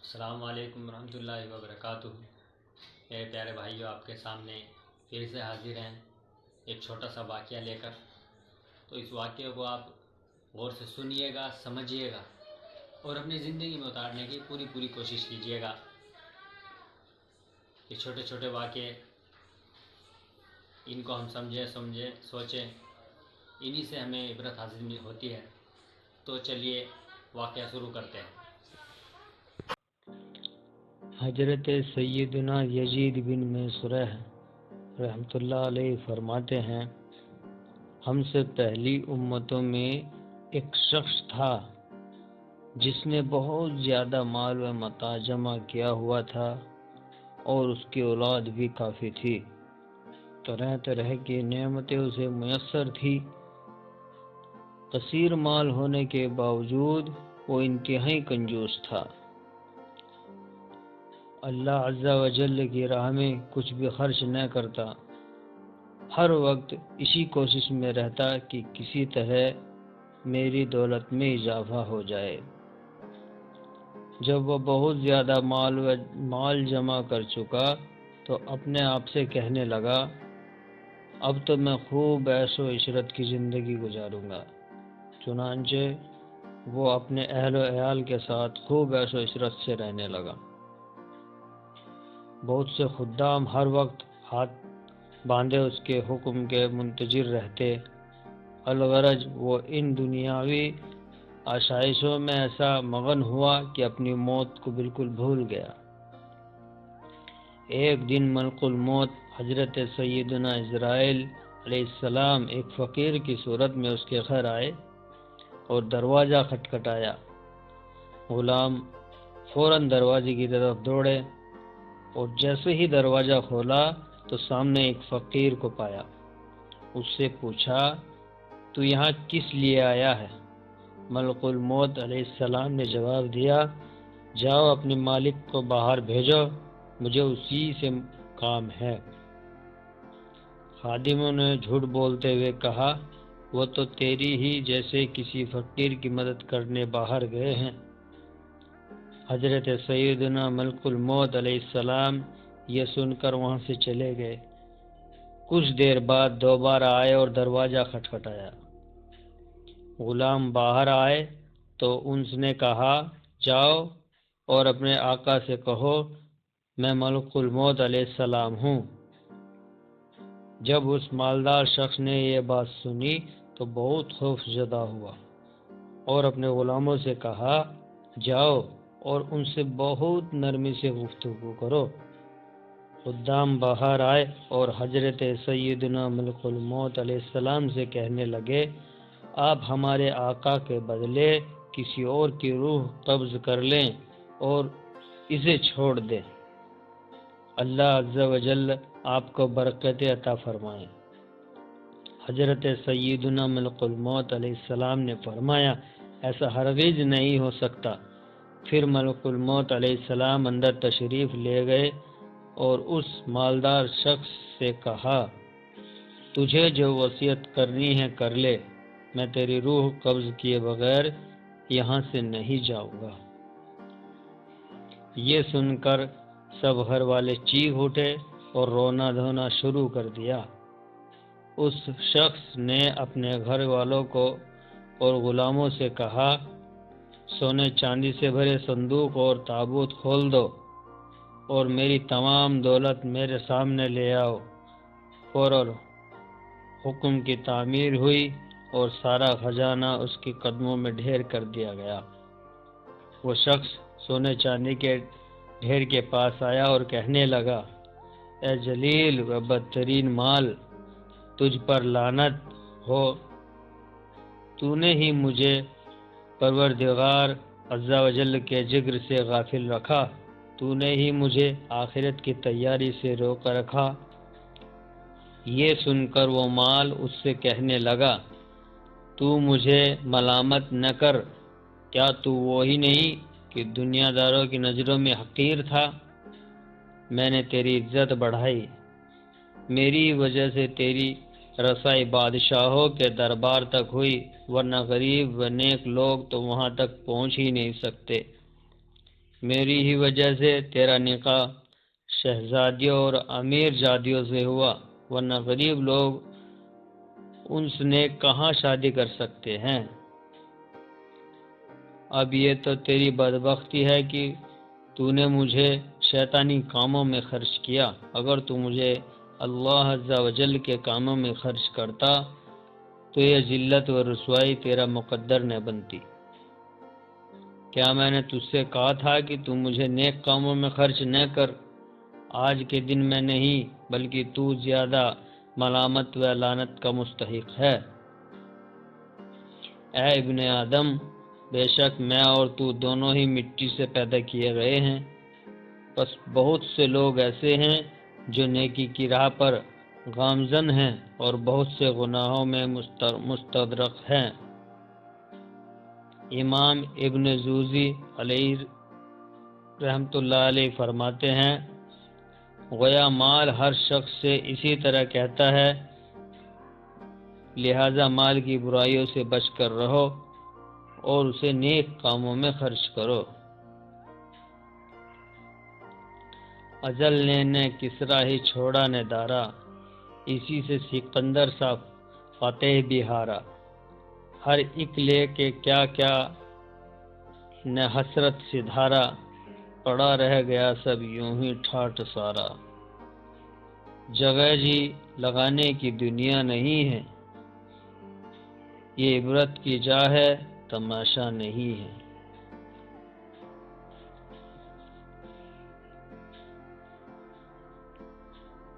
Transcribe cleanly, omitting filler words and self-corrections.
السلام علیکم ورحمۃ اللہ وبرکاتہ۔ میرے پیارے بھائیوں، آپ کے سامنے پھر سے حاضر ہیں ایک چھوٹا سا واقعہ لے کر۔ تو اس واقعے کو آپ غور سے سنیے گا، سمجھیے گا اور اپنی زندگی میں اتارنے کی پوری کوشش کیجیے گا۔ یہ چھوٹے چھوٹے واقعے، ان کو ہم سمجھیں سوچیں، انہی سے ہمیں عبرت حاصل ہوتی ہے۔ تو چلیے واقعہ شروع کرتے ہیں۔ حضرت سیدنا یزید بن میسرہ رحمۃ اللہ علیہ فرماتے ہیں، ہم سے پہلی امتوں میں ایک شخص تھا جس نے بہت زیادہ مال و متاع جمع کیا ہوا تھا اور اس کی اولاد بھی کافی تھی۔ طرح طرح کی نعمتیں اسے میسر تھی۔ کثیر مال ہونے کے باوجود وہ انتہائی کنجوس تھا۔ اللہ عز و جل کی راہ میں کچھ بھی خرچ نہ کرتا، ہر وقت اسی کوشش میں رہتا کہ کسی طرح میری دولت میں اضافہ ہو جائے۔ جب وہ بہت زیادہ مال جمع کر چکا تو اپنے آپ سے کہنے لگا، اب تو میں خوب عیش و عشرت کی زندگی گزاروں گا۔ چنانچہ وہ اپنے اہل و عیال کے ساتھ خوب عیش و عشرت سے رہنے لگا۔ بہت سے خدام ہر وقت ہاتھ باندھے اس کے حکم کے منتظر رہتے، الغرض وہ ان دنیاوی آسائشوں میں ایسا مگن ہوا کہ اپنی موت کو بالکل بھول گیا۔ ایک دن ملک الموت حضرت سیدنا عزرائیل علیہ السلام ایک فقیر کی صورت میں اس کے گھر آئے اور دروازہ کھٹکھٹایا۔ غلام فوراً دروازے کی طرف دوڑے اور جیسے ہی دروازہ کھولا تو سامنے ایک فقیر کو پایا۔ اس سے پوچھا، تو یہاں کس لیے آیا ہے؟ ملک الموت علیہ السلام نے جواب دیا، جاؤ اپنے مالک کو باہر بھیجو، مجھے اسی سے کام ہے۔ خادموں نے جھوٹ بولتے ہوئے کہا، وہ تو تیری ہی جیسے کسی فقیر کی مدد کرنے باہر گئے ہیں۔ حضرت سیدنا ملک الموت علیہ السلام یہ سن کر وہاں سے چلے گئے۔ کچھ دیر بعد دوبارہ آئے اور دروازہ کھٹکھٹایا۔ غلام باہر آئے تو ان نے کہا، جاؤ اور اپنے آقا سے کہو میں ملک الموت علیہ السلام ہوں۔ جب اس مالدار شخص نے یہ بات سنی تو بہت خوف زدہ ہوا اور اپنے غلاموں سے کہا، جاؤ اور ان سے بہت نرمی سے گفتگو کرو۔ خدام باہر آئے اور حضرت سیدنا ملک الموت علیہ السلام سے کہنے لگے، آپ ہمارے آقا کے بدلے کسی اور کی روح قبض کر لیں اور اسے چھوڑ دیں، اللہ عز و جل آپ کو برکت عطا فرمائے۔ حضرت سیدنا ملک الموت علیہ السلام نے فرمایا، ایسا ہرگز نہیں ہو سکتا۔ پھر ملک الموت علیہ السلام اندر تشریف لے گئے اور اس مالدار شخص سے کہا، تجھے جو وصیت کرنی ہے کر لے، میں تیری روح قبض کیے بغیر یہاں سے نہیں جاؤں گا۔ یہ سن کر سب گھر والے چیخ اٹھے اور رونا دھونا شروع کر دیا۔ اس شخص نے اپنے گھر والوں کو اور غلاموں سے کہا، سونے چاندی سے بھرے صندوق اور تابوت کھول دو اور میری تمام دولت میرے سامنے لے آؤ۔ فوراً حکم کی تعمیر ہوئی اور سارا خزانہ اس کے قدموں میں ڈھیر کر دیا گیا۔ وہ شخص سونے چاندی کے ڈھیر کے پاس آیا اور کہنے لگا، اے جلیل و بدترین مال، تجھ پر لعنت ہو، تو نے ہی مجھے پروردگار عز و جل کے ذکر سے غافل رکھا، تو نے ہی مجھے آخرت کی تیاری سے روک رکھا۔ یہ سن کر وہ مال اس سے کہنے لگا، تو مجھے ملامت نہ کر، کیا تو وہی نہیں کہ دنیا داروں کی نظروں میں حقیر تھا؟ میں نے تیری عزت بڑھائی، میری وجہ سے تیری رسائی بادشاہوں کے دربار تک ہوئی، ورنہ غریب و نیک لوگ تو وہاں تک پہنچ ہی نہیں سکتے۔ میری ہی وجہ سے تیرا نکاح شہزادیوں اور امیر جادیوں سے ہوا، ورنہ غریب لوگ ان سے کہاں شادی کر سکتے ہیں۔ اب یہ تو تیری بدبختی ہے کہ تو نے مجھے شیطانی کاموں میں خرچ کیا۔ اگر تو مجھے اللہ عز و جل کے کاموں میں خرچ کرتا تو یہ ذلت و رسوائی تیرا مقدر نہ بنتی۔ کیا میں نے تجھ سے کہا تھا کہ تو مجھے نیک کاموں میں خرچ نہ کر؟ آج کے دن میں نہیں بلکہ تو زیادہ ملامت و لعنت کا مستحق ہے۔ اے ابن آدم، بے شک میں اور تو دونوں ہی مٹی سے پیدا کیے گئے ہیں، بس بہت سے لوگ ایسے ہیں جو نیکی کی راہ پر گامزن ہیں اور بہت سے گناہوں میں مستغرق ہیں۔ امام ابن جوزی علیہ رحمۃ اللہ علیہ فرماتے ہیں، گویا مال ہر شخص سے اسی طرح کہتا ہے، لہذا مال کی برائیوں سے بچ کر رہو اور اسے نیک کاموں میں خرچ کرو۔ ازل نے کسرا ہی چھوڑا نہ دارا، اسی سے سکندر سا فتح بھی ہارا۔ ہر ایک لے کے کیا کیا نہ حسرت سے دھارا، پڑا رہ گیا سب یوں ہی ٹھاٹھ سارا۔ جگہ جی لگانے کی دنیا نہیں ہے، یہ عبرت کی جا ہے تماشا نہیں ہے۔